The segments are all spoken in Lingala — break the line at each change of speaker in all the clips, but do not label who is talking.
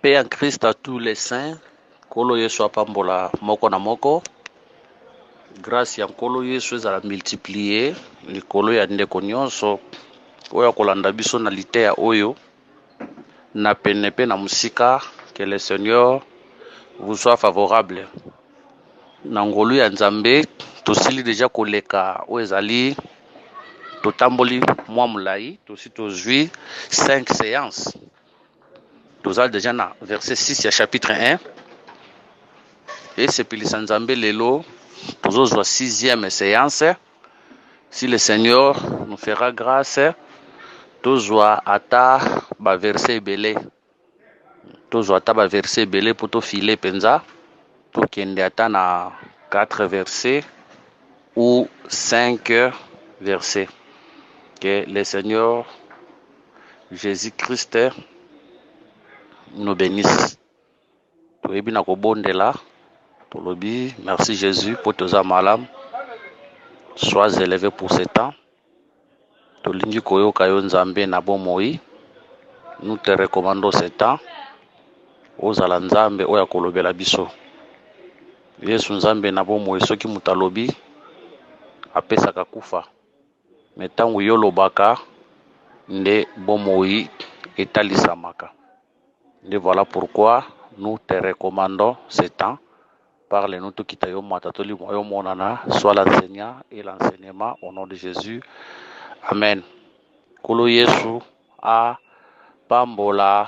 Paix en Christ à tous les saints. Kolo Yesu apambola moko na moko. Grâce ya Nkolo Yesu ezala multiplier likolo ya ndeko nyonso oyo kolanda biso na liteya oyo na pene pe na musika. Que le Seigneur vous soit favorable. Na ngolu ya Nzambe tosili deja koleka oyo ezali totamboli mwa mulai tosi tozwi 5 séances. Tozali déjà na verset 6 ya chapitre 1 et sepelisa Nzambe lelo tozozwa 6e séance. Si le Seigneur nous fera grâce tozwa ata ba verset ebele, tozwa ata ba verset ebele po tofile penza tokende ata na 4 versets ou 5 versets. Que le Seigneur Jésus-Christ nous bénisse. Toyebi na kobondela tolobi merci Jésus pour toza malam. Sois élevé pour ce temps. Tolingi koyoka yo Nzambe na bomoi. Nous te recommandons ce temps. Ozala Nzambe oya kolobela biso. Yesu Nzambe na bomoi soki mutalobi apesaka kufa. Metangu yo lobaka nde bomoi etalisamaka. Et voilà pourquoi nous te recommandons ce temps. Parle-nous tout qui yo matatoli moyo monana, soit l'enseignant et l'enseignement au nom de Jésus. Amen. Kolo Yesu a pambola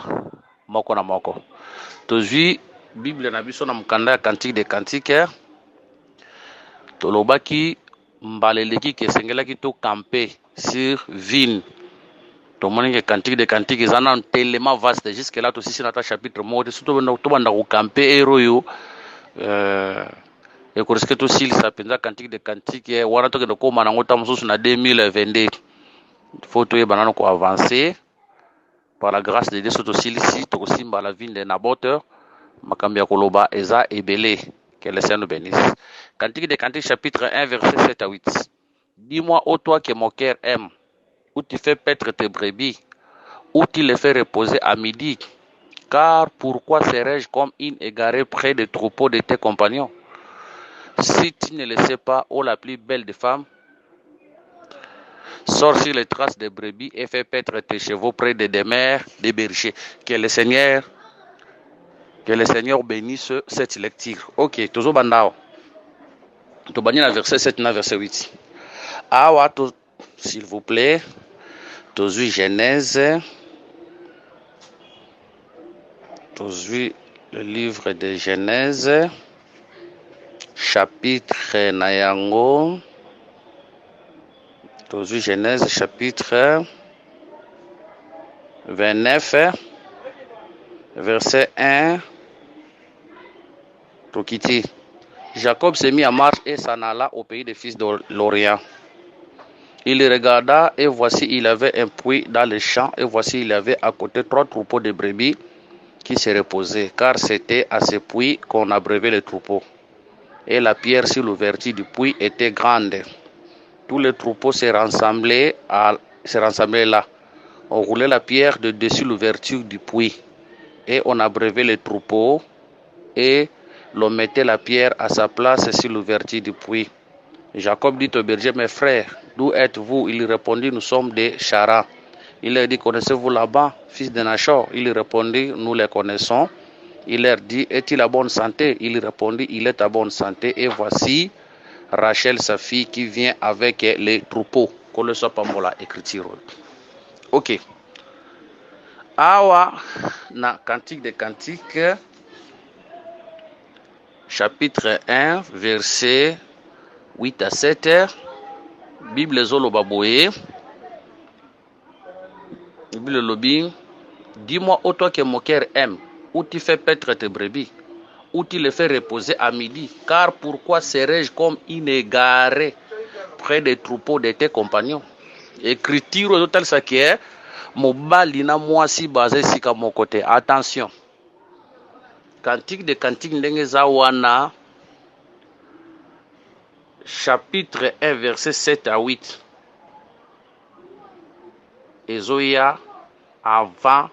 moko na moko. Tozwi Bible na biso na mukanda ya Cantique des Cantiques. Tolobaki mbaleleki kesengelaki to camper sur vigne. Tomoni que Cantique des Cantiques ezana tellement vaste jusque là to sisi na ta chapitre moko surtout to banda ko camper eroyo et que to silisa penza Cantique des Cantiques wana to ke koma na ngota mususu na 2022. Faut to banana ko avancer par la grâce de Dieu soto silisi to simba la vigne de Naboth makambi ya koloba eza ebele. Que le Seigneur nous bénisse. Cantique des Cantiques chapitre 1 verset 7 à 8. Dis-moi ô toi que mon cœur aime, où tu fais paître tes brebis, où tu les fais reposer à midi. Car pourquoi serais-je comme une égarée près des troupeaux de tes compagnons? Si tu ne le sais pas, ô la plus belle des femmes, sors sur les traces des brebis et fais paître tes chevaux près des demeures des bergers. Que le Seigneur bénisse cette lecture. Ok, toujours bandao. Tu bannis la verset 7 na verset 8. Awa, s'il vous plaît, toujours Genèse. Toujours le livre de Genèse, chapitre Nayango. Toujours Genèse, chapitre 29, verset 1. Tokiti. Jacob s'est mis en marche et s'en alla au pays des fils de l'Orient. Il regarda et voici il avait un puits dans le champ et voici il avait à côté 3 troupeaux de brebis qui se reposaient, car c'était à ce puits qu'on abreuvait les troupeaux. Et la pierre sur l'ouverture du puits était grande. Tous les troupeaux se rassemblaient là. On roulait la pierre de dessus l'ouverture du puits et on abreuvait les troupeaux et l'on mettait la pierre à sa place sur l'ouverture du puits. Jacob dit au berger, mes frères, d'où êtes-vous? Il répondit, nous sommes des Charan. Il leur dit, connaissez-vous Laban, fils de Nachor? Il répondit, nous les connaissons. Il leur dit, est-il à bonne santé? Il répondit, il est à bonne santé. Et voici Rachel, sa fille, qui vient avec les troupeaux. Qu'on le soit pas pour la écriture. Ok. Awa, na Cantique des Cantiques, chapitre 1, verset 8 à 7. Bible Zolo Baboye. Bible Lobby. Dis-moi, ô toi que mon cœur aime, où tu fais paître tes brebis, où tu les fais reposer à midi. Car pourquoi serais-je comme une égarée près des troupeaux de tes compagnons? Écriture totale ça qui est mobali na moi si basé si à mon côté. Attention. Cantique de Cantique ndenge zawana chapitre 1 verset 7 à 8. Ezoya avant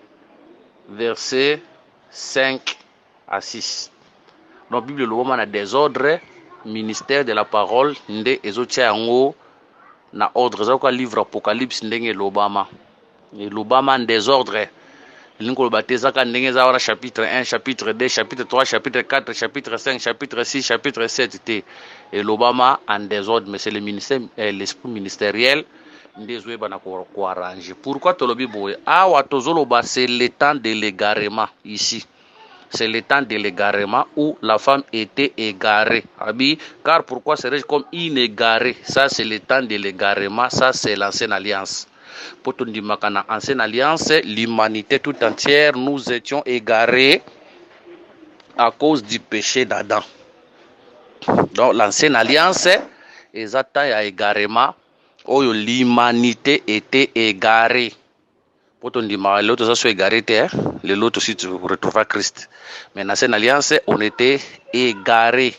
verset 5 à 6. Donc Bible loboma na désordre ministère de la parole nde ezotia yango na ordre za kwa livre Apocalypse ndenge lobama et lobama en désordre linko bateza ka ndenge za wana chapitre 1 chapitre 2 chapitre 3 chapitre 4 chapitre 5 chapitre 6 chapitre 7 t et lobama en désordre mais c'est le ministère l'esprit ministériel ndezwe bana ko arranger. Pourquoi tolobi boye awa tozoloba c'est le temps de l'égarement ici. C'est le temps de l'égarement où la femme était égarée. Car pourquoi serais-je comme inégaré? Ça, c'est le temps de l'égarement. Ça, c'est l'ancienne alliance. Pour tout dire, dans l'ancienne alliance, l'humanité tout entière, nous étions égarés à cause du péché d'Adam. Donc, l'ancienne alliance, exactement, à égarement, où l'humanité était égarée. Pour ton dire, l'autre soit égaré, l'autre aussi tu retrouveras Christ. Mais dans cette alliance, on était égaré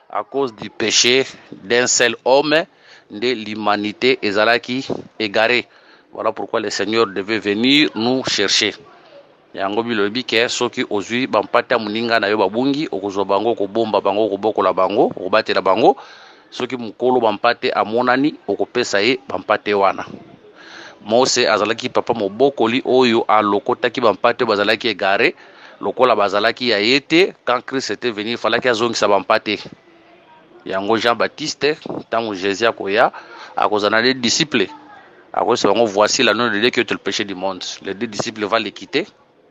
à cause du péché d'un seul homme de l'humanité ezalaki égaré. Voilà pourquoi le Seigneur devait venir nous chercher. Yango bilobi ke soki ozwi bampata muninga na yo babungi okozwa bango kobomba bango kobokola bango okobatela bango soki mukolo bampate amonani okopesa ye bampate wana. Mose azalaki papa mobokoli oyo alokotaki bampate bazalaki égaré lokola bazalaki ya yete quand Christ était venu il fallait azongisa bampate. Yango Jean-Baptiste tant Jésus akoya akozana les disciples akosa bango voici l'agneau de Dieu qui ôte le péché du monde. Les deux disciples vont les quitter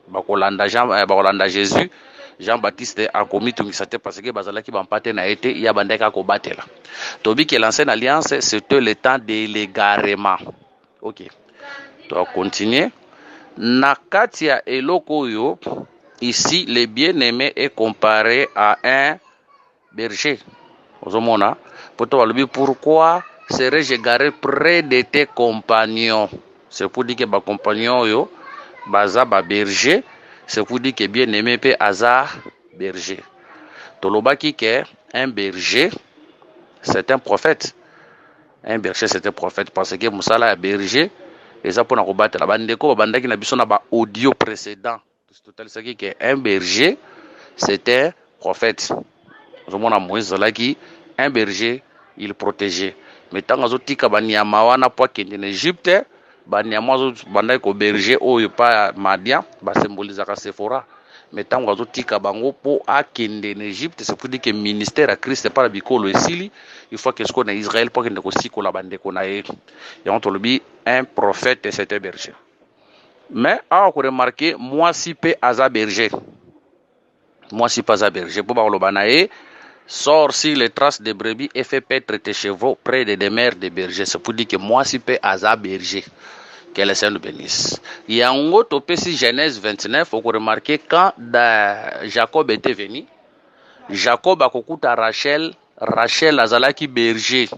bakolanda Jésus. Jean-Baptiste a commis tout ça parce que bazalaki bampate na été ya bandeka ko batela. Tobi que l'ancienne alliance c'était le temps de l'égarement. OK. Tu vas continuer. Nakatia eloko yo, ici le bien-aimé est comparé à un berger. Pourquoi serais-je égaré près de tes compagnons? C'est pour dire que ma compagnon yo, baza ba berger. C'est pour dire que bien-aimé peut aza berger. Tolobaki que un berger, c'est un prophète. Un berger, c'est un prophète parce que Moussala est berger. Et ça pour nous combattre la bande ko bandaki na biso na ba audio précédent total ça qui est un berger c'était prophète zomona Moïse zalaki un berger il protégeait mais tant azotika banyama wana po kende na Égypte banyama zo bandaki ko berger oyo pa Madian ba symbolisaka Sephora mais tant azotika bango po akende na Égypte c'est pour dire que ministère à Christ par bikolo esili il faut que ce qu'on a Israël pour que ne aussi ko la bande ko na et on te le dit un prophète c'était berger mais à remarquer moi si peu aza berger pour ba lo banae sort sur les traces de brebis et fait paître tes chevaux près des demeures de berger. C'est pour dire que moi si peu aza berger. Que le Seigneur nous bénisse. Yango topesi Genèse 29, vous remarquez quand Jacob était venu, Jacob a kokuta Rachel azalaki berger.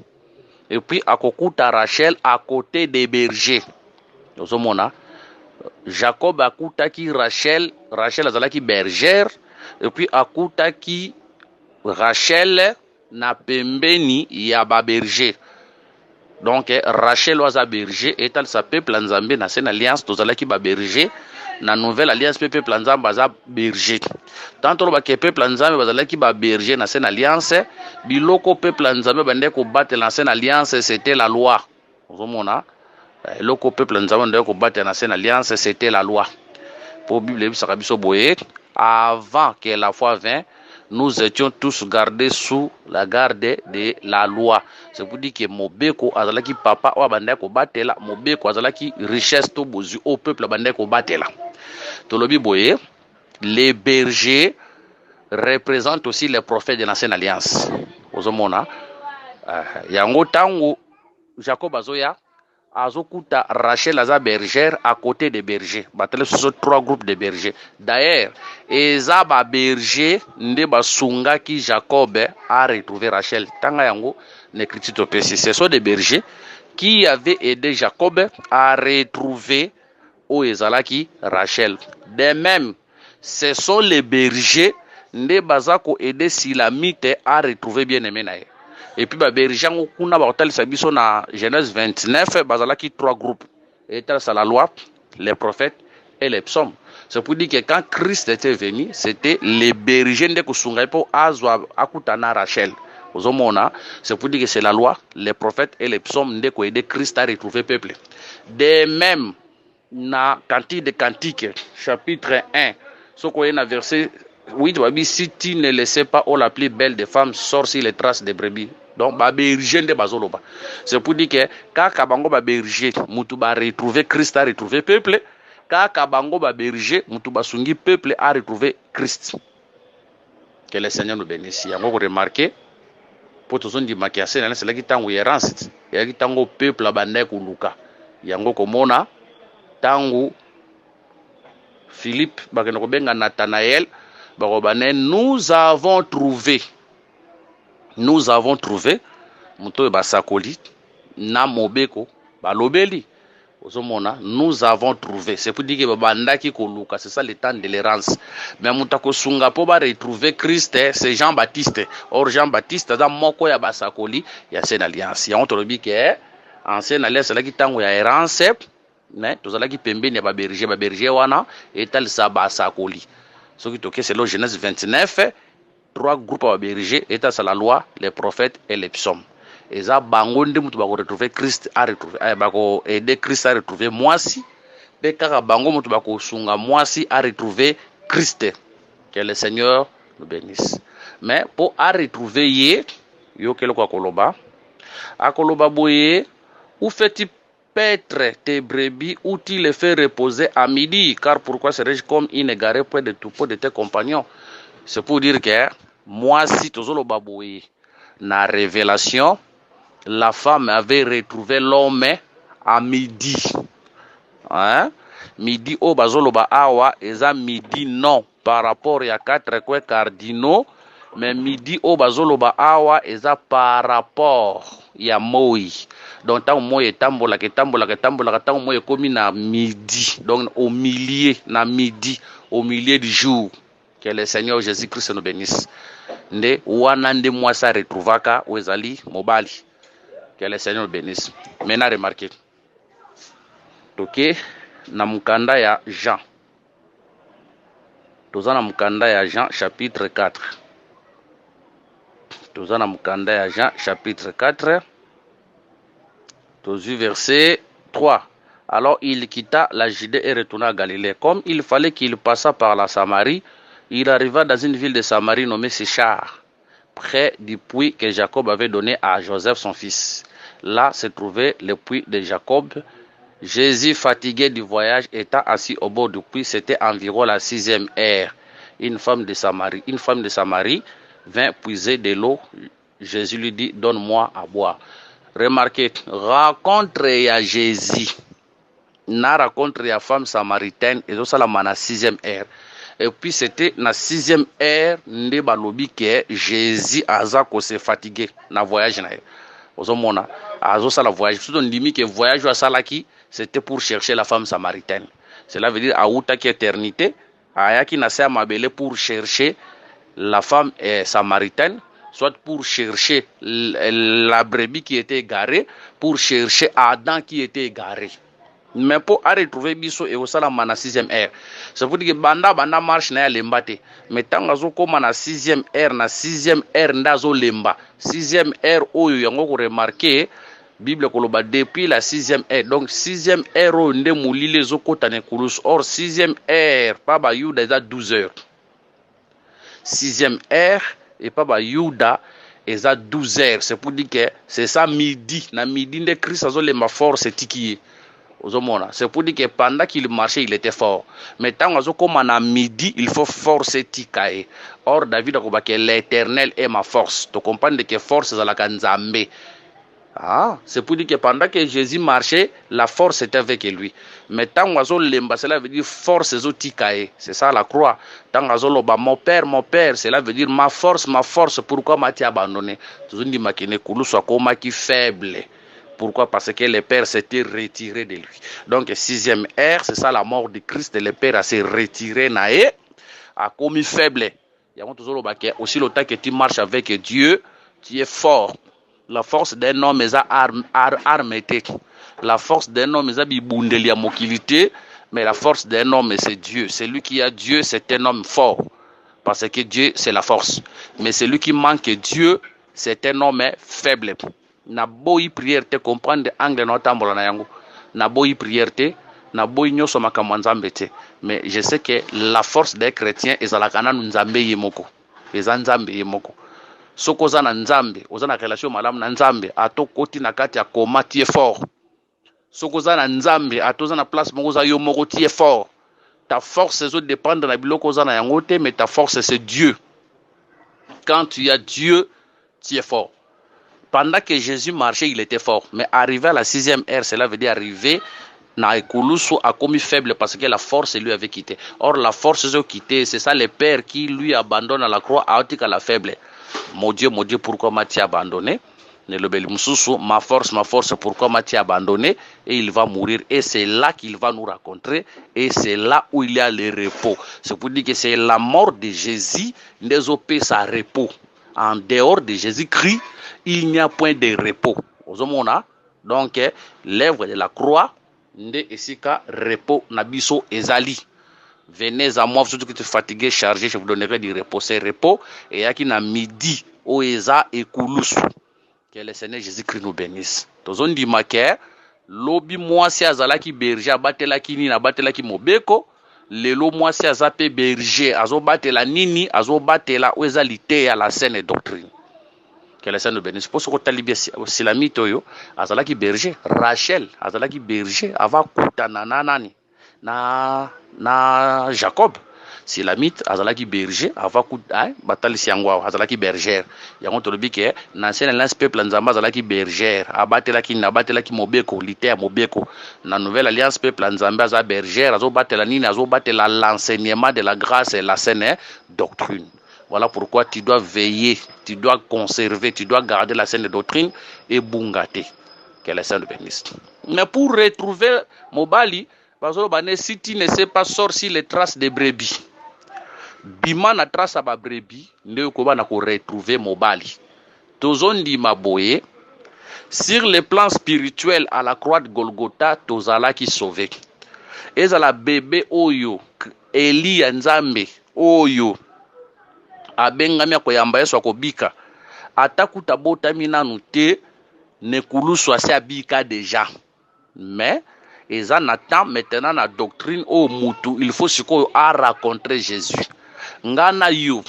Et puis a kokuta Rachel à côté des bergers. Ozomona Jacob a kutaki Rachel azalaki bergère et puis a kutaki Rachel na pembeni ya ba berger. Donc Rachel waza berger et elle sa peuple nzambe na sen alliance tozalaki ba berger na nouvelle alliance peuple nzambe baza berger. Tant to ba ke peuple nzambe bazalaki ba berger na sen alliance biloko peuple nzambe bande ko battre na sen alliance c'était la loi. Ozomona loko peuple nzambe bande ko battre na sen alliance c'était la loi. Pour Bible bisaka biso boye avant que la foi vint nous étions tous gardés sous la garde de la loi. C'est pour dire que Mobeko azalaki papa ou bandeko batela, Mobeko azalaki richesse to bozu au peuple bandeko batela. Tolobi boye, les bergers représentent aussi les prophètes de l'ancienne alliance. Ozomona, yango tango Jacob azoya azokuta Rachel aza bergère à côté des bergers. Batele ce sont 3 groupes de bergers. D'ailleurs, eza ba berger nde basunga ki Jacob a retrouvé Rachel. Tanga yango n'écrit au PC. Ce sont des bergers qui avaient aidé Jacob à retrouver Oezalaki Rachel. De même, ce sont les bergers nde bazako aider Silamite à retrouver bien-aimé nae. Et puis berger kuna ba hotel sabiso na Genèse 29 bazalaki 3 groupes. Et ça la loi, les prophètes et les psaumes. C'est pour dire que quand Christ était venu, c'était les bergers de Kusunga pour Azwa Akutana Rachel. C'est pour dire que c'est la loi, les prophètes et les psaumes de aider Christ à retrouver le peuple. De même, dans Cantique de Cantique, chapitre 1, ce qu'on est dans verset 8, si tu ne laissais pas la plus belle des femmes sort sur les traces des brebis. Donc, c'est pour dire que quand Kabango va berger, Moutou va retrouver Christ à retrouver le peuple. Quand Kabango va berger, Moutou va sungi peuple à retrouver Christ. Que le Seigneur nous bénisse. Il y a encore remarqué, pour tous ceux qui m'ont c'est là qui tango errance, il y a qui tango peuple abandé kuluka. Il y a encore mona tango Philippe, bakenobenga Nathanaël, bakobane nous avons trouvé muto basakoli na mobeko balobeli. Nous avons trouvé. C'est pour dire que babandaki koluka, c'est ça le temps de l'errance. Mais mutako sunga po ba retrouver Christ, c'est Jean-Baptiste. Or Jean-Baptiste dans moko ya basakoli ya ancienne alliance. Ya ontolobi que ancienne alliance la ki tango ya errance, mais tozala ki pembeni ya ba berger wana etal sa basakoli. Ce qui toke c'est le Genèse 29, 3 groupes de bergers état sa la loi, les prophètes et les psaumes. Et ça, bangonde mutu bako retrouver Christ à retrouver, bako aider Christ à retrouver moi si, et kaka bango mutu bako sunga moi si à retrouver Christ. Que le Seigneur nous bénisse. Mais pour à retrouver yo kelo kwa koloba, a koloba boye, où fais-tu paître tes brebis ou tu les fais reposer à midi, car pourquoi serais-je comme inégaré près de troupeaux de tes compagnons? C'est pour dire que moi si tozolo baboye na révélation, la femme avait retrouvé l'homme à midi. Hein? Midi au bazoloba awa, eza midi non par rapport à 4 coins cardinaux, mais midi au bazoloba awa, eza par rapport à moi. Donc tant moi tambola tant moi comme na midi, donc au milieu na midi, au milieu du jour. Que le Seigneur Jésus-Christ nous bénisse. Nde wana nde moi ça retrouvaka wezali mobali. Que le Seigneur bénisse. Maintenant, remarquez. Ok, na mukanda ya Jean. Toza na mukanda ya Jean chapitre 4. Toza na mukanda ya Jean chapitre 4. Tozu verset 3. Alors il quitta la Judée et retourna à Galilée. Comme il fallait qu'il passât par la Samarie, il arriva dans une ville de Samarie nommée Séchar, près du puits que Jacob avait donné à Joseph son fils. Là se trouvait le puits de Jacob. Jésus, fatigué du voyage, étant assis au bord du puits. C'était environ la 6e heure. Une femme de Samarie vint puiser de l'eau. Jésus lui dit, donne-moi à boire. Remarquez, rencontre à Jésus. Na rencontre à femme samaritaine, et ça la na 6e heure. Et puis c'était na 6e heure, nde balobi que Jésus aza ko se fatigué na voyage na. Ozomona, azo sala voyage. Tout on dit que voyage à salaki, c'était pour chercher la femme samaritaine. Cela veut dire aouta qui éternité, ayaki na sa mabele pour chercher la femme samaritaine, soit pour chercher la brebis qui était égarée, pour chercher Adam qui était égaré. Mais pour retrouver biso et au salam na 6e heure. Ça veut dire que banda marche na lembate. Mais tant azo koma na 6e heure, na 6e heure ndazo lemba. 6e heure oyo yango ko remarquer Bible koloba depuis la 6e heure. Donc 6e heure oyo nde mulile zo kota ne kulus. Or 6e heure pa ba yuda eza 12 heures. 6e heure et pa ba yuda eza 12 heures. C'est pour dire que c'est ça midi. Na midi nde Christ azo lemba force tikiye. C'est pour dire que pendant qu'il marchait, il était fort. Mais tant qu'on a midi, il faut forcer Tikae. Or, David a dit que l'Éternel est ma force. Tu comprends que force est la Kanzambe. Ah, c'est pour dire que pendant que Jésus marchait, la force était avec lui. Mais tant qu'on lemba, cela veut dire force est Tikae. C'est ça la croix. Tant qu'on loba mon père, cela veut dire ma force, pourquoi m'a-t-il abandonné? Tout le monde dit que soit comme qui faible. Pourquoi? Parce que le Père s'était retiré de lui. Donc, 6e heure, c'est ça la mort de Christ. Le Père s'est retiré, a commis faible. Il y a aussi le temps que tu marches avec Dieu, tu es fort. La force d'un homme est armée. La force d'un homme est bibundeli à mokilité. Mais la force d'un homme, c'est Dieu. Celui qui a Dieu, c'est un homme fort. Parce que Dieu, c'est la force. Mais celui qui manque Dieu, c'est un homme faible. Na boyi prière te comprendre angle no tambola na yango. Na boyi prière te, na boyi nyoso makambo nzambe te. Mais je sais que la force des chrétiens ezalaka na nzambe yemoko. Eza nzambe yemoko. Soko oza na nzambe, oza na relation malamu na nzambe, ato koti na kati ya koma tie fort. Soko oza na nzambe, ato oza na place moko oza yo moko tie fort. Ta force dépend de la biloko oza na yango te, mais ta force c'est Dieu. Quand tu as Dieu, tu es fort. Pendant que Jésus marchait, il était fort. Mais arrivé à la 6e heure, cela veut dire arriver na ekulusu a commis faible parce que la force lui avait quitté. Or la force a quitté, c'est ça le Père qui lui abandonne à la croix à la faible. Mon Dieu, pourquoi m'as-tu abandonné? Ma force, pourquoi m'as-tu abandonné? Et il va mourir. Et c'est là qu'il va nous rencontrer. Et c'est là où il y a le repos. C'est pour dire que c'est la mort de Jésus, des opés sa repos. En dehors de Jésus-Christ, il n'y a point de repos. Donc, l'œuvre de la croix, nde esika repos nabiso ezali. Venez à moi, vous qui êtes fatigués, chargés, je vous donnerai du repos. C'est repos. Et yaki na midi, oeza et koulousu. Que le Seigneur Jésus-Christ nous bénisse. Tozon di maker, lobi mwasi azalaki berger, abatelaki nini, abatelaki mobeko. Lelo mwasi azape berger, azobatela nini, azobatela oeza lite à la saine doctrine. Que le Seigneur nous bénisse. Pour ce que talibé silamite oyo, azalaki berger. Rachel, azalaki berger, ava kuta na nani. Na Jacob. Silamite, azalaki berger, ava kuta, batali siangwa, azalaki berger. Yango tolobi ke, nancien lance peuple nzamba azalaki berger, abatelaki mobeko, lite mobeko. Na nouvelle alliance peuple nzamba aza berger, azobatela nini, azobatela l'enseignement de la grâce et la saine doctrine. Voilà pourquoi tu dois veiller, tu dois conserver, tu dois garder la saine doctrine et bungater. Que le Seigneur bénisse. Mais pour retrouver Mobali, si tu ne sais pas sortir les traces des brebis, bima na trace à ma brebis, ne koba na ko retrouver Mobali. Tozondi maboye, sur le plan spirituel à la croix de Golgotha, tozala qui sauvé. Ezala bébé oyo, Eli Nzambe oyo. Abengami akoyamba Yesu akobika atakuta botami nanu te nekulusu asi abika déjà, mais eza na temps maintenant na doctrine o mutu il faut sikoyo a rencontrer Jésus ngana yo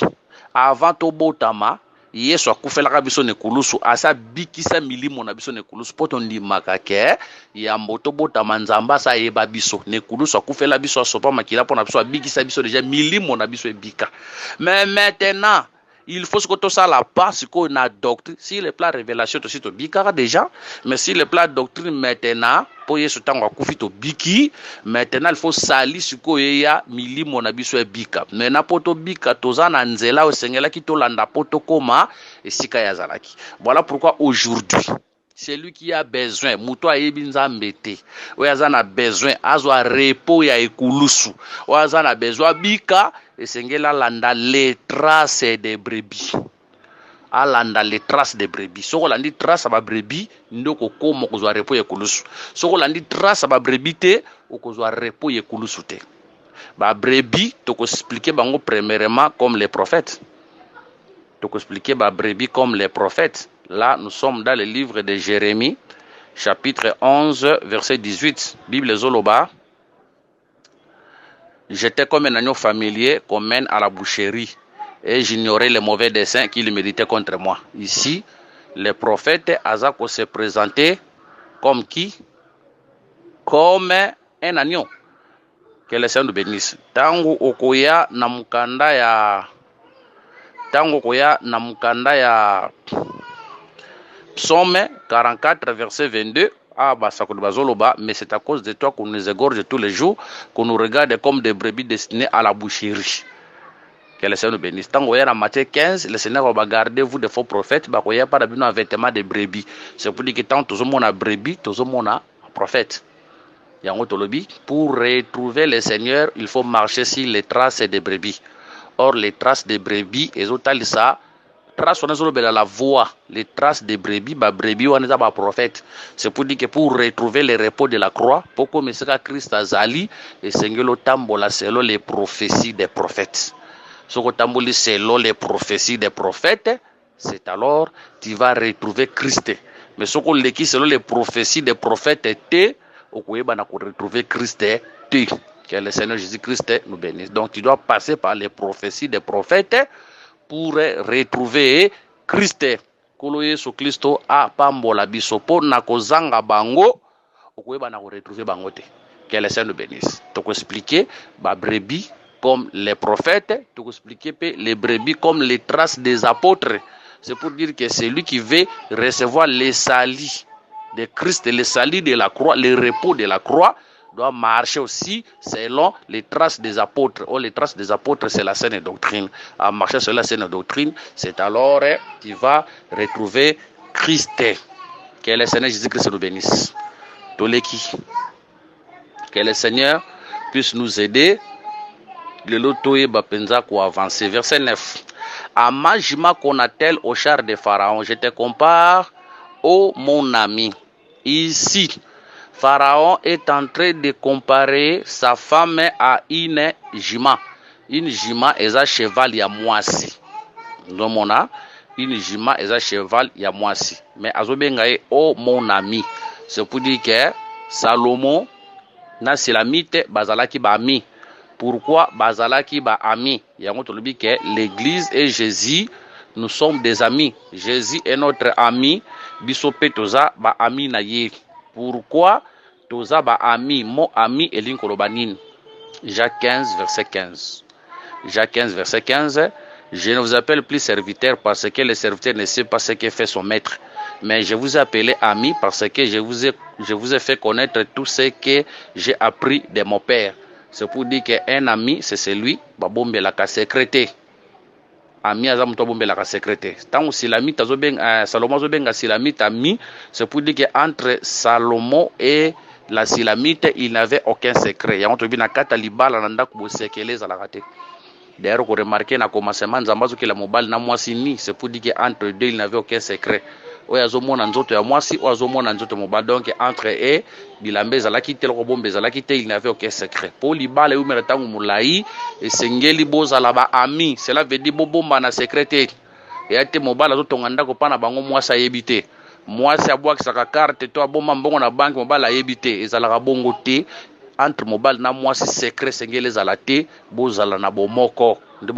avant to botama Yesu akufelaka biso nekulusu asa bikisa milimo na biso nekulusu poto ndimaka ke ya mboto botama nzamba asa yeba biso nekulusu akufela biso asopa makila pona biso bikisa biso déjà milimo na biso ebika. Mais maintenant il faut que ça la passe qu'on a doctrine. Si le plan révélation aussi to bikara déjà, mais si le plan doctrine maintenant pour Yesu tango akufi to biki, maintenant il faut sali siko ya milimo na biso bika. Mais na poto bika toza na nzela o sengela ki to landa poto koma esika ya zalaki. Voilà pourquoi aujourd'hui celui qui a besoin, muto ayebi nzambe te, oyaza na besoin azwa repos ya ekulusu, oyaza na besoin bika esengela landa les traces des brebis. Alanda les traces des brebis. Soko landi trace ba brebis ndoko koma kozwa repos ya ekulusu. Soko landi trace ba brebis te okozwa repos ya ekulusu te. Ba brebis toko expliquer bango premièrement comme les prophètes. Toko expliquer ba brebis comme les prophètes. Là, nous sommes dans le livre de Jérémie, chapitre 11, verset 18. Bible Zoloba. J'étais comme un agneau familier qu'on mène à la boucherie et j'ignorais les mauvais desseins qu'il méditait contre moi. Ici, le prophète Azako se présentait comme qui? Comme un agneau. Que le Seigneur nous bénisse. Tango okoya namukanda ya Psaume 44, verset 22. Mais c'est à cause de toi qu'on nous égorge tous les jours, qu'on nous regarde comme des brebis destinées à la boucherie. Que le Seigneur nous bénisse. Tant qu'on Matthieu 15, le Seigneur va garder vous de faux prophètes, bah qu'on pas d'abord un vêtement de brebis. C'est pour dire que tant tout le monde a brebis, tout le monde a prophète. Pour retrouver le Seigneur, il faut marcher sur les traces des brebis. Or, les traces des brebis, et ça, trace on a la voix, les traces des brebis, brebis on a prophète. C'est pour dire que pour retrouver le repos de la croix, pourquoi Monsieur Christ azali et sengelo tambola selon les prophéties des prophètes. Ce que tamboli selon les prophéties des prophètes, c'est alors tu vas retrouver Christ. Mais ce qu'on l'écrit selon les prophéties des prophètes était, au Kouéba n'a retrouver Christ T. Que le Seigneur Jésus-Christ nous bénisse. Donc tu dois passer par les prophéties des prophètes pour retrouver Christ. Kolo Yesu Christo a pambola biso po na kozanga bango, au Kouéba n'a retrouver bangote. Que le Seigneur nous bénisse. Donc expliquer ba brebis comme les prophètes, tu expliquer les brebis comme les traces des apôtres. C'est pour dire que c'est lui qui veut recevoir les salis de Christ, les salis de la croix, le repos de la croix, doit marcher aussi selon les traces des apôtres. Oh, les traces des apôtres, c'est la saine doctrine. À marcher sur la saine doctrine, c'est alors tu vas retrouver Christ. Que le Seigneur Jésus-Christ nous bénisse. Que le Seigneur puisse nous aider. Le lotoé bapenza ko avancer. Verset 9. Amajima qu'on attelle au char de Pharaon. Je te compare, ô mon ami. Ici, Pharaon est en train de comparer sa femme à une jima. Une jima est un cheval ya moisi. Donc mon a, une jima est un cheval ya moisi. Mais azobengaye ô mon ami. C'est pour dire que Salomon na silamite bazalaki ba ami. Pourquoi bazalaki ba ami? Yango tolobi que l'église et Jésus, nous sommes des amis. Jésus est notre ami. Bisope toza ba ami na ye. Pourquoi toza ba ami? Mon ami elin kolobanin. Jacques 15 verset 15. Jacques 15 verset 15. Je ne vous appelle plus serviteur parce que le serviteur ne sait pas ce que fait son maître. Mais je vous ai appelé ami parce que je vous ai fait connaître tout ce que j'ai appris de mon père. C'est pour dire qu'un ami, c'est celui qui a secrété. Ami aza muto bombe la secrété. Tant silami Salomon zobenga silamite ami, c'est pour dire qu'entre Salomon et la silamite, il n'avait aucun secret. Ya onto bina kata libala nanda kubosekeleza la raté. D'ailleurs, vous remarquez na commencement nzambazo que la mobile na mwasi ni, c'est pour dire qu'entre deux, il n'avait aucun secret. Oya zomona nzoto ya mwasi, oya zomona nzoto mobile. Donc entre eux, bilambe zalaki tel robombe zalaki tel, il n'avait aucun secret. Pour libala umela tangu mulai, et sengeli bozala ba ami, cela veut dire bobomba na secrété. Et ate mobile azo tonganda ko pana bango mwasa yebite. Mwasi abwaki saka carte to abomba mbongo na banque mobile ayebite, ezalaka bongo te. Entre mobile na mwasi secret sengeli zalate, bozala na bomoko. Sur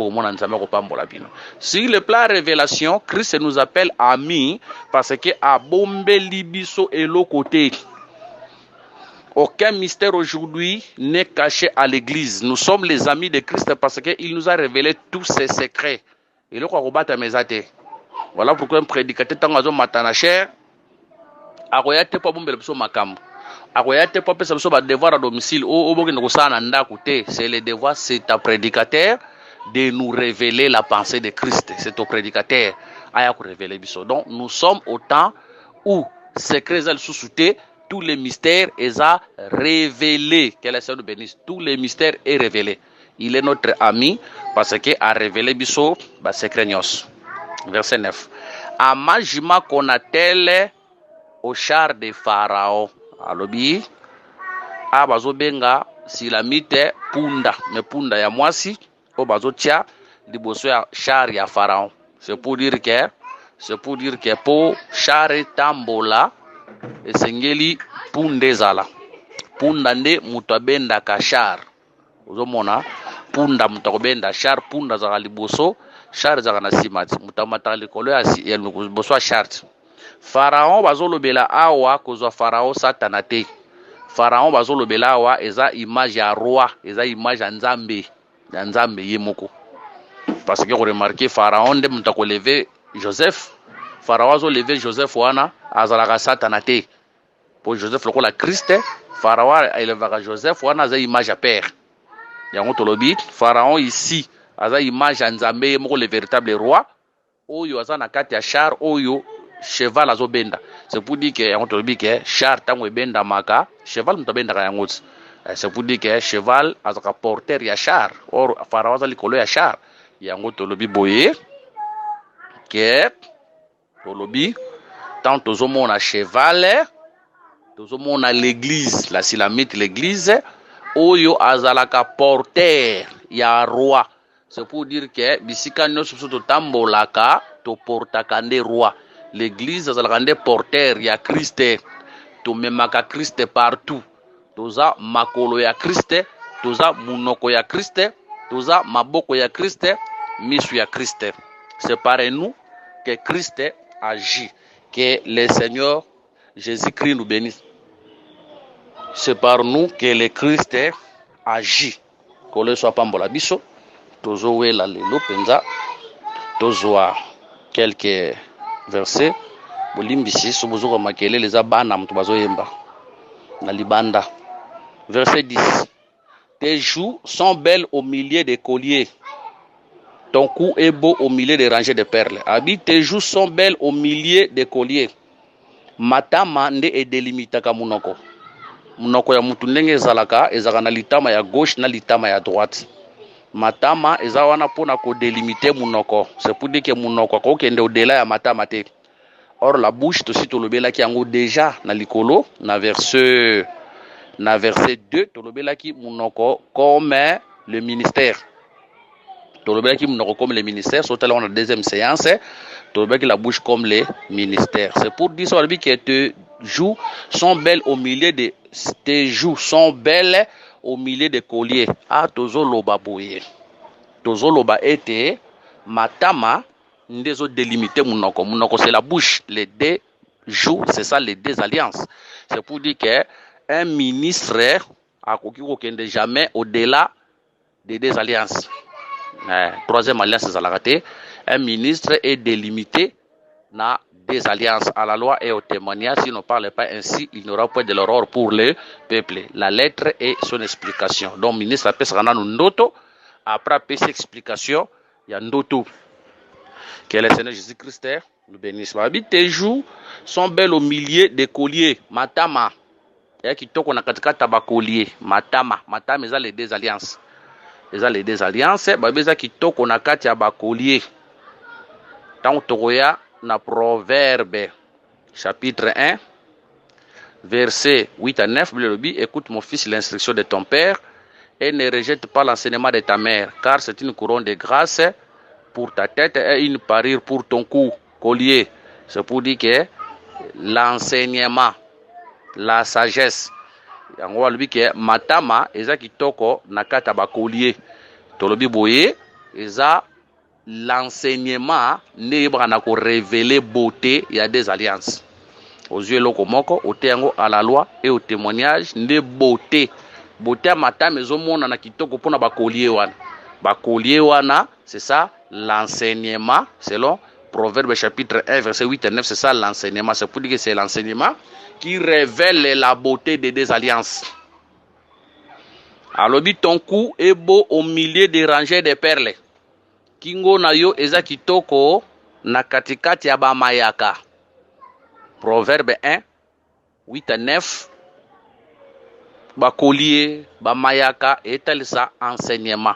le plan révélation, Christ nous appelle amis parce que a bombe libiso et l'autre côté. Aucun mystère aujourd'hui n'est caché à l'église. Nous sommes les amis de Christ parce qu'il nous a révélé tous ses secrets. Et le quoi mezate. Voilà pourquoi un prédicateur tangazo matana cher. Aroyate pas bombe libiso makam. Aroyate pas pesa biso ba devoir à domicile. O boki ndoko na ndaku te. C'est le devoir, c'est un prédicateur de nous révéler la pensée de Christ. C'est au prédicateur à révéler biso. Donc nous sommes au temps où secrets elle sous-souté, tous les mystères est à révéler. Que le Seigneur nous bénisse. Tous les mystères est révélé. Il est notre ami parce que a révélé biso ba secret nyos. Verset 9. Amajima qu'on attelle au char de Pharaon. Alobi abazobenga silamite punda, me punda ya mwasi o bazotia liboso ya char ya Pharaon. C'est pour dire que po char tambola esengeli punde zala. Punda nde mutabenda ka char. Ozomona punda mutabenda char, punda zala liboso, char zala na simati. Mutamata likolo ya liboso char. Pharaon bazolobela awa kozwa Pharaon satana te. Pharaon bazolobela awa eza image ya roi, eza image ya nzambe, ya nzambe yemoko. Parce que vous remarquez Pharaon nde mutako lever Joseph. Pharaon azo lever Joseph wana azalaka satana te. Pour Joseph lokola Christ, Pharaon élevera Joseph wana aza image ya père. Yango tolobi Pharaon ici aza image ya nzambe yemoko, le véritable roi. Oyo aza na kati ya char oyo cheval azobenda. C'est pour dire que yango tolobi que char tango ebenda maka cheval mutabenda ka yango. C'est pour dire que cheval azaka porteur ya char. Or Pharaon azali kolo ya char. Yango tolobi boye que tolobi tant tozomona cheval tozomona l'église la silamite l'église oyo azalaka porteur ya roi. C'est pour dire que bisika nyonso biso totambolaka toportaka nde roi. L'église azalaka nde porteur ya Christ, tomemaka Christ partout. Toza makolo ya Christ, toza munoko ya Christ, toza maboko ya Christ, misu ya Christ. C'est par nous que Christ agit. Que le Seigneur Jésus-Christ nous bénisse. C'est par nous que le Christ agit. Que le soit pambola biso, tozo wela lelo penza, tozoa quelques versets. Bolimbisi sobozo makele les abana mtu bazoyemba na libanda. Verset 10. Tes joues sont belles au milieu des colliers. Ton cou est beau au milieu des rangées de perles. Abi, tes joues sont belles au milieu des colliers. Matama nde edelimitaka munoko. Munoko ya mutu ndenge ezalaka na litama ya gauche na litama ya droite. Matama eza wana pona ko délimiter munoko. C'est pour dire que munoko ko kende au-delà ya matama te. Or la bouche tosi tolobelaki yango déjà na likolo na verset 2 tolobelaki munoko comme le ministère. Tolobelaki munoko comme le ministère, sur on a deuxième séance, tolobelaki la bouche comme le ministère. C'est pour dire ça que tes joues sont belles au milieu de tes joues sont belles au milieu des colliers. Ah tozo loba boye. Tozo loba ete matama ndezo délimiter munoko. Munoko c'est la bouche, les deux joues, c'est ça les deux alliances. C'est pour dire que un ministre a kokende jamais au-delà des deux alliances. Troisième alliance, c'est la raté. Un ministre est délimité na des alliances à la loi et au témoignage. S'il ne parle pas ainsi, il n'y aura pas de l'horreur pour le peuple. La lettre et son explication. Donc, ministre appelle ça ndoto. Après, après cette explication, il y a ndoto. Que le Seigneur Jésus-Christ nous bénisse. Tes joues sont belles au milieu des colliers. Matama. Et qui toque on a katika collier. Matama. Matama, ils ont les deux alliances. Ils ont les deux alliances. Babeza qui toque on a katia collier. Tant toya na Proverbe chapitre 1 verset 8 à 9. Écoute mon fils l'instruction de ton père et ne rejette pas l'enseignement de ta mère, car c'est une couronne de grâce pour ta tête et une parure pour ton cou, collier. C'est pour dire que l'enseignement, la sagesse, yango lobi que matama eza kitoko nakata ba collier. Tolobi boye eza l'enseignement ne yebana ko révéler beauté, il y a des alliances. Aux yeux loko moko, au tengo à la loi et au témoignage, ne beauté. Beauté matama ezomona na kitoko pona ba collier wana. Ba collier wana, c'est ça l'enseignement selon Proverbe chapitre 1 verset 8 et 9, c'est ça l'enseignement. C'est pour dire que c'est l'enseignement qui révèle la beauté des deux alliances. Alors, ton cou est beau au milieu des rangées de perles. Kingo na yo eza kitoko na katikati ya ba mayaka. Proverbe 1 8 à 9. Ba collier, ba mayaka etalisa enseignement.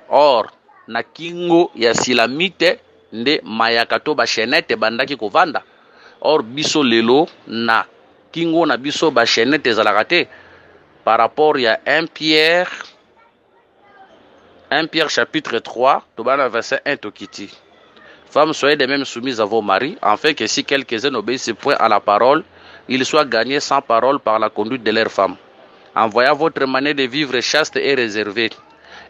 Or na kingo ya silamite nde mayaka to ba chenette bandaki kovanda. Or biso lelo na kingo na biso ba chenette ezalaka te. Par rapport à 1 Pierre chapitre 3, verset 1 Tokiti. Femmes, soyez de même soumises à vos maris, afin que si quelques-uns n'obéissent point à la parole, ils soient gagnés sans parole par la conduite de leurs femmes. En voyant votre manière de vivre chaste et réservée,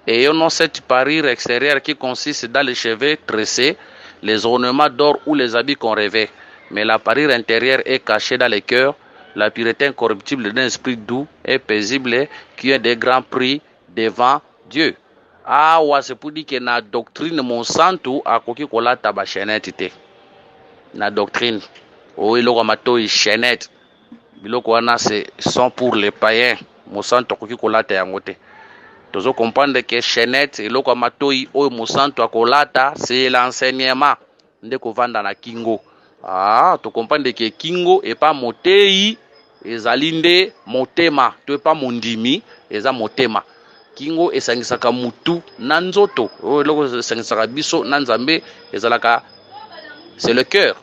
ayant non cette parure extérieure qui consiste dans les cheveux tressés, les ornements d'or ou les habits qu'on rêvait, mais la parure intérieure est cachée dans les cœurs, la pureté incorruptible d'un esprit doux et paisible qui est de grands prix devant Dieu. Ah, ouais, c'est pour dire que na doctrine mon santo a koki kolata ba chenette te. Na doctrine, oh iloko matoi chenette. Biloko wana c'est sont pour les païens. Mon santo koki kolata yango te. Tozo comprendre que chenette iloko matoi oh mon santo akolata c'est l'enseignement ndeko vanda na kingo. Ah, tu comprends que kingo et pas motei ezalinde motema, tu pas mondimi eza motema. Kingo esangisaka mutu na nzoto. O loko esangisaka biso na nzambe ezalaka c'est le cœur.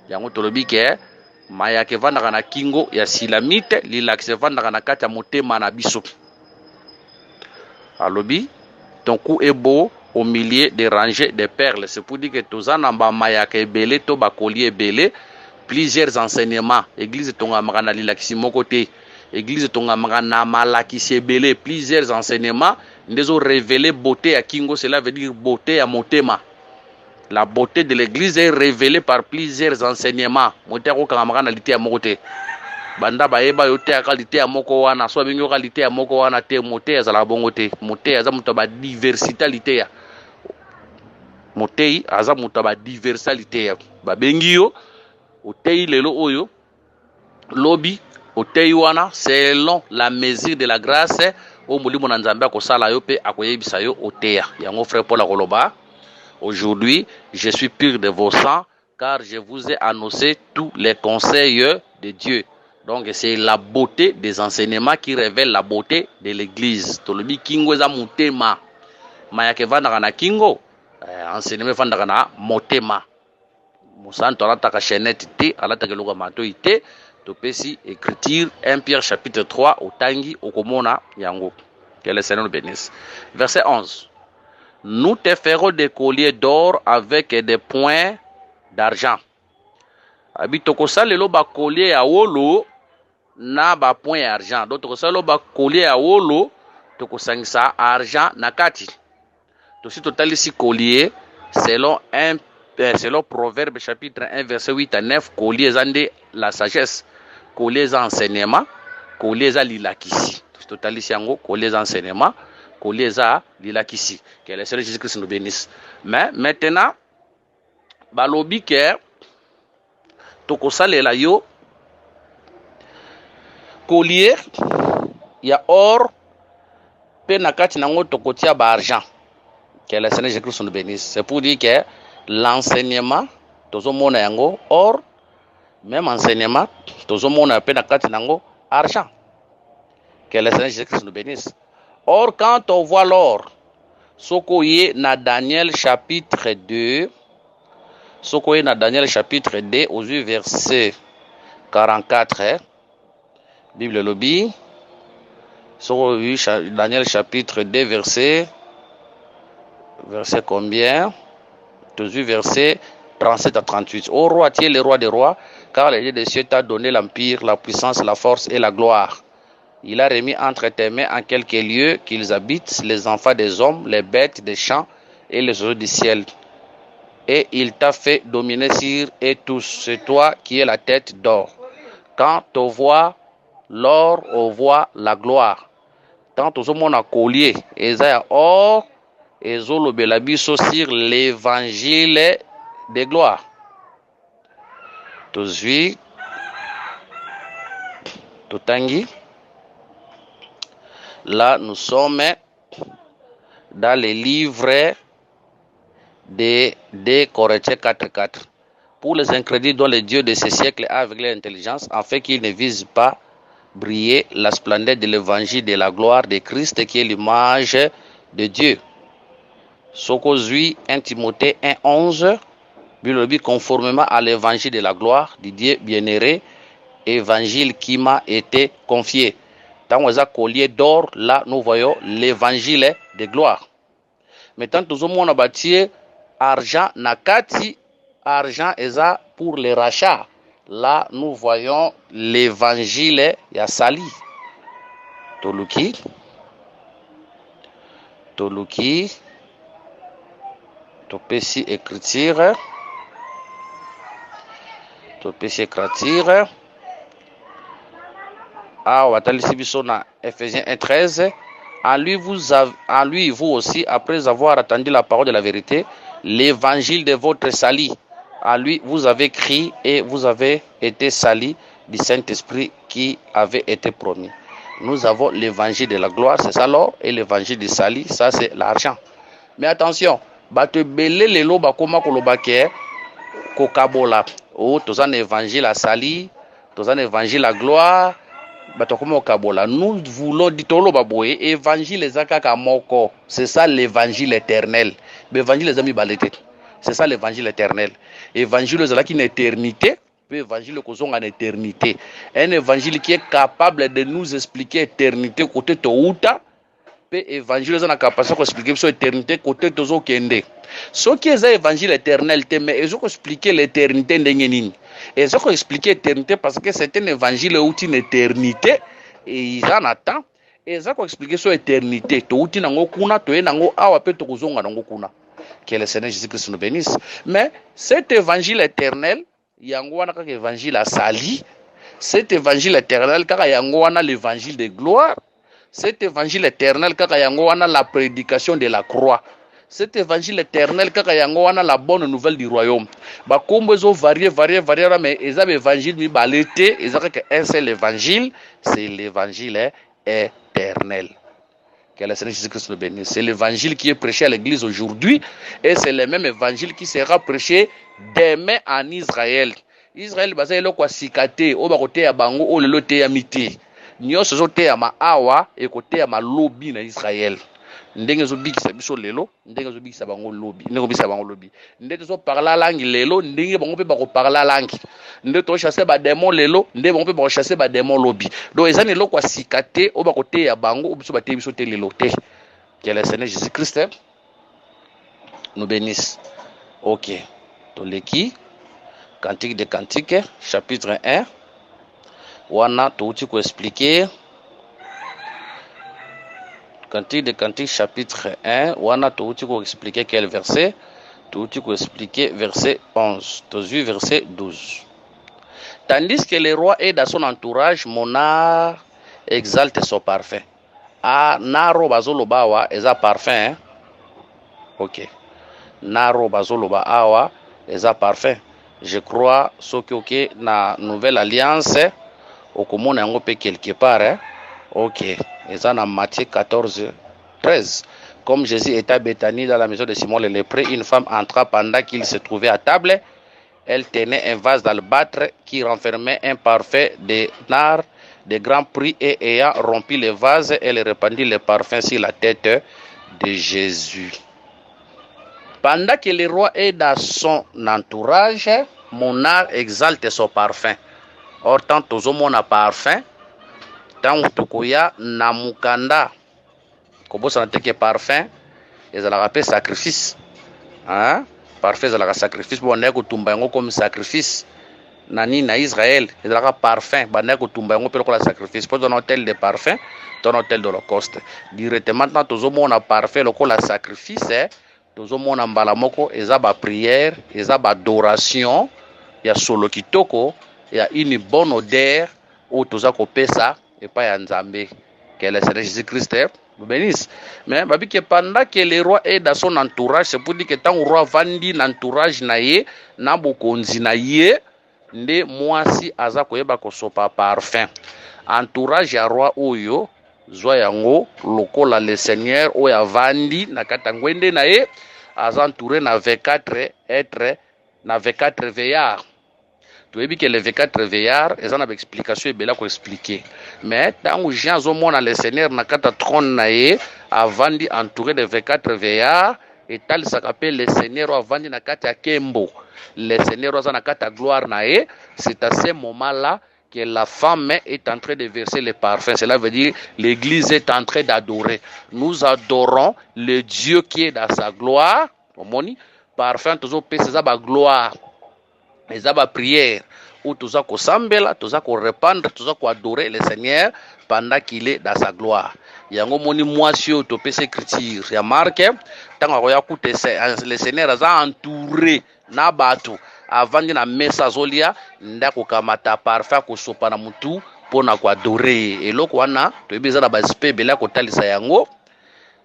Yango tolobi ke maya ke vandaka na kingo ya silamite lilakise vandaka na kati ya motema na biso. Alobi ton cou est beau au milieu des rangées de perles. C'est pour dire que tozana ba maya ke belé to ba collier belé, plusieurs enseignements. Église tonga magana lilakisi moko te. Église tonga magana malakisi belé, plusieurs enseignements ndezo révéler beauté à kingo, cela veut dire beauté à motema. La beauté de l'église est révélée par plusieurs enseignements. Motero kangamagana lité à mokote. Banda baeba yote a qualité à moko wana, soit bingo qualité à moko wana te moté azala bongote. Moté aza muto ba diversité ya. Moté aza muto ba diversité ya. Ba bengio otei lelo oyo lobi otei wana selon la mesure de la grâce o mulimo na nzambe akosala yo pe akoyebisa yo oteya. Yango frère Paul akoloba. Aujourd'hui, je suis pur de vos sangs, car je vous ai annoncé tous les conseils de Dieu. Donc, c'est la beauté des enseignements qui révèle la beauté de l'église. Tolobi kingo eza motema. Mayake vandaka na kingo, enseignement vandaka na motema. Mosanto alataka chenette te, alataka loka mato ite, topesi écriture 1 Pierre chapitre 3, otangi okomona yango. Que le Seigneur nous bénisse. Verset 11. Nous te ferons des colliers d'or avec des points d'argent. Abi tokosalelo ba collier ya wolo na ba point d'argent. Donc tokosalelo ba collier ya wolo tokosangisa argent na kati. Tosi totalisi collier selon Proverbe chapitre 1 verset 8 à 9, collier zande la sagesse, collier za enseignement, collier za lilakisi. Tosi totalisi yango collier za enseignement. Koleza lilakisi. Que le Seigneur Jésus-Christ nous bénisse. Mais maintenant, balobi ke tokosalela yo collier ya or pe na kati nango tokotia ba argent. Que le Seigneur Jésus-Christ nous bénisse. C'est pour dire que l'enseignement tozomona yango or, même enseignement tozomona pe na kati nango argent. Que le Seigneur Jésus-Christ nous bénisse. Or, quand on voit l'or, sokoye na Daniel chapitre 2, sokoye na Daniel chapitre 2, aux verset 44, Bible lobby, sokoye Daniel chapitre 2, verset combien? Aux verset 37 à 38. Ô roi, tu es le roi des rois, car le Dieu des cieux t'a donné l'empire, la puissance, la force et la gloire. Il a remis entre tes mains en quelques lieux qu'ils habitent les enfants des hommes, les bêtes des champs et les oiseaux du ciel. Et il t'a fait dominer sur et tous. C'est toi qui es la tête d'or. Quand on voit l'or, on voit la gloire. Quand on voit un collier, Esaïa or, et zolobela biso sur l'évangile de gloire. Tozui, totangi. Là, nous sommes dans les livres de Corinthiens 4.4. Pour les incrédules dont le Dieu de ce siècle a aveuglé l'intelligence, afin qu'ils ne visent pas briller la splendeur de l'évangile de la gloire de Christ, qui est l'image de Dieu. Sokozui 1 Timothée 1.11, Bible conformément à l'évangile de la gloire du Dieu bien-aimé, évangile qui m'a été confié. Dans les colliers d'or, là, nous voyons l'évangile de gloire. Maintenant, tout le monde a bâti argent, nakati, argent, et ça pour les rachats. Là, nous voyons l'évangile Yassali. Toluki. Topesi écriture. Ah, watalisi biso na Ephésiens 1:13. En lui, vous aussi, après avoir attendu la parole de la vérité, l'évangile de votre salut. En lui, vous avez crié et vous avez été salis du Saint-Esprit qui avait été promis. Nous avons l'évangile de la gloire, c'est ça l'or, et l'évangile du salut, ça c'est l'argent. Mais attention, bate belé lelo bakoma koloba ke kokabola. Oh, tozan évangile à salut, tozan évangile à gloire. Nous voulons dire évangile ezaka moko, c'est ça l'évangile éternel. L'évangile ezami balete. C'est ça l'évangile éternel. Évangile est une éternité, puis évangile est une éternité. Un évangile qui est capable de nous expliquer l'éternité côté Touta, puis évangile est une capacité d'expliquer l'éternité côté Tozo Kende. Ce qui est l'évangile éternel, mais ils ont expliqué l'éternité d'Engenini. Ils ont expliqué l'éternité parce que c'est un évangile où une éternité, et ils en attendent. Ils ont expliqué sur l'éternité. Touti nango kuna, toye nango awa pe tokuzonga nango kuna. Que le Seigneur Jésus-Christ nous bénisse. Mais cet évangile éternel, yango wana kaka évangile à sali. Cet évangile éternel, kaka yango wana l'évangile de gloire. Cet évangile éternel, kaka yango wana la prédication de la croix. Cet évangile éternel, kaka yango wana la bonne nouvelle du royaume. Ba kombo ezo varié, mais ezab évangile mi balete, ezaka que un seul évangile, c'est l'évangile éternel. Que le Seigneur Jésus-Christ le bénisse. C'est l'évangile qui est prêché à l'église aujourd'hui et c'est le même évangile qui sera prêché demain en Israël. Israël, basé le quoi sikate, au bakote ya bango, au le lote ya miti. Nyos zo te ya ma awa et côté ya ma lobby na Israël. Ndenge zo bikisa biso lelo, ndenge zo bikisa bango lobby, ndenge bikisa bango lobby. Ndenge zo parla langue lelo, ndenge bango pe bako parla langue. Ndenge to chasser ba démon lelo, ndenge bango pe bako chasser ba démon lobby. Donc ezani loko sikate au bakote ya bango, biso ba te biso te lelo te. Que le Seigneur Jésus-Christ nous bénisse. OK. Toleki Cantique des Cantiques, chapitre 1. Wana touti ko expliquer Cantique des Cantiques chapitre 1 wana touti ko expliquer quel verset touti ko expliquer verset 11 touti verset 12. Tandis que le roi est dans son entourage, monarque exalte son parfum. Ah, naro bazoloba awa eza parfum hein? OK. Naro bazoloba awa eza parfum. Je crois soki na nouvelle alliance okomona yango pe quelque part hein? OK. Eza na Matthieu 14 13. Comme Jésus était à Béthanie dans la maison de Simon le lépreux, une femme entra pendant qu'il se trouvait à table. Elle tenait un vase d'albâtre qui renfermait un parfum de nard de grand prix et ayant rompu le vase, elle répandit le parfum sur la tête de Jésus. Pendant que le roi est dans son entourage, monarque exalte son parfum. Or, tant que mon parfum, tant que na mukanda, comme ça que parfum, ils ont appelé sacrifice. Hein? Parfum, ils ont sacrifice. Bon, on est comme sacrifice. Nani na Israël, ils ont parfum. Bon, on est comme sacrifice. Pour un hôtel de parfum, ton hôtel d'Holocauste. Directement, tant que mon parfum, le sacrifice, tous mon ambalamoko, ils ont prière, ils ont adoration. Il y a solo kitoko, il y a une bonne odeur où tous les ça et pas un Nzambe. Que le Seigneur Jésus-Christ vous bénisse. Mais babi que pendant que le roi est dans son entourage, c'est pour dire que tant le roi vandi l'entourage naie, na bokonzi naie, nde mwasi aza koyeba ko sopa parfum. Entourage ya roi oyo zwa yango lokola le Seigneur oya vandi na katangwende naie, aza entouré na 24 êtres, na 24 veillards. Tu vois que les 24 veillards, ils ont une explication et bien là qu'on expliquer. Mais tant que Jean Zomona le Seigneur na kata trône naie, avant d'y entourer de 24 veillards, et tal s'appelle le Seigneur avant d'y na kata kembo. Le Seigneur a na kata gloire naie, c'est à ce moment-là que la femme est en train de verser le parfum. Cela veut dire l'église est en train d'adorer. Nous adorons le Dieu qui est dans sa gloire. Parfum toujours c'est sa gloire. Les abats prières où tout ça qu'on s'embella, tout ça qu'on répandre, tout ça qu'on adorer le Seigneur pendant qu'il est dans sa gloire. Il y a un moni moisio to pese écriture. Il y a marqué tant qu'on a écouté le Seigneur a entouré na batu avant de na messa zolia ndako kamata parfait ko sopa na mutu pona ko adorer et loko wana to biza na ba aspect bela ko talisa yango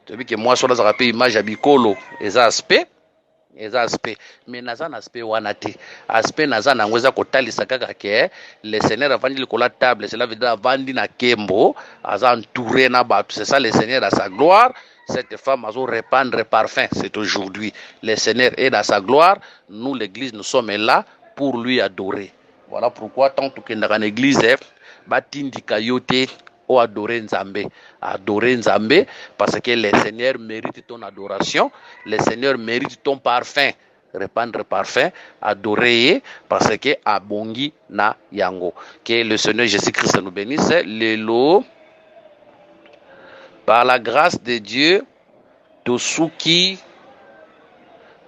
to bi ke moi so na za pe image ya bikolo eza aspect mais naza na aspect wana te aspect naza na ngweza kotalisa kaka ke le Seigneur avandi likola table, cela veut dire avandi na kembo aza entouré na batu, c'est ça le Seigneur à sa gloire. Cette femme a répandre parfum, c'est aujourd'hui le Seigneur est dans sa gloire, nous l'église nous sommes là pour lui adorer. Voilà pourquoi tant que dans l'église batindika yote o adorer Nzambe parce que le Seigneur mérite ton adoration, le Seigneur mérite ton parfum. répandre parfum, adorer, parce que abongi na yango. Que le Seigneur Jésus-Christ nous bénisse. Lelo, par la grâce de Dieu, Tosuki,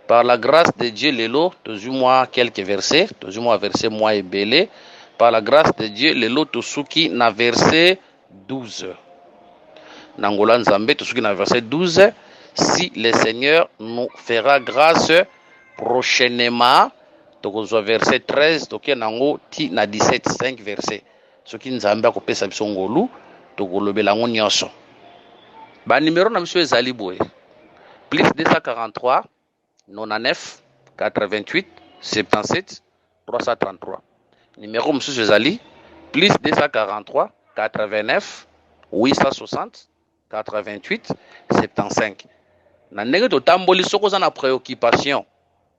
par la grâce de Dieu, Lelo, moi quelques versets, moi verset moi et belé. Par la grâce de Dieu, Lelo Tosuki na verset 12. Nangola Nzambe, Tosuki na verset 12. Si le Seigneur nous fera grâce prochainement, tokozwa verset 13, toke nango ti na 17, 5 verset. Soki Nzambe akopesa biso ngolu, tokolobela ngo nyonso. Ba numéro na biso ezali boye. Plus 243 99 88 77 333. Numéro monsieur ezali plus 243 89 860 88 75. Na ndenge totamboli soko za na préoccupation.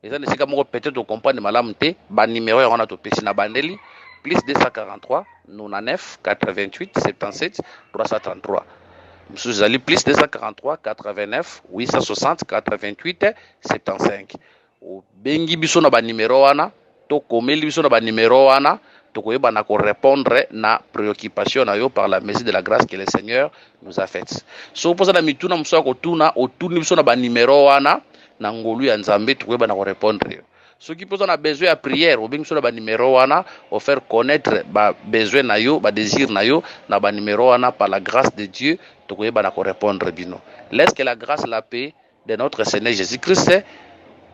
Eza nesika moko peut-être comprendre malamu te ba numéro ya wana topesi na bandeli plus 243 99 88 77 333. Monsieur ezali plus 243 89 860 88 75. Bengi biso na ba numéro wana to komeli biso na ba numéro wana to koyeba na ko répondre na préoccupation na yo par la mesure de la grâce que le Seigneur nous a faite. So posa na mituna muso ko tuna otuni biso na ba numéro wana na ngolu ya Nzambe to koyeba na ko répondre. Ceux qui posent besoin de prière, ou bien sur le numéro wana, ou faire connaître ba besoin na yo, ba désir na yo, na ba numéro wana par la grâce de Dieu, to koyeba na ko répondre bino. Laisse que la grâce, la paix de notre Seigneur Jésus-Christ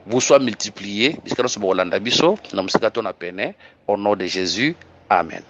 vous soit multipliée. Au nom de Jésus, Amen.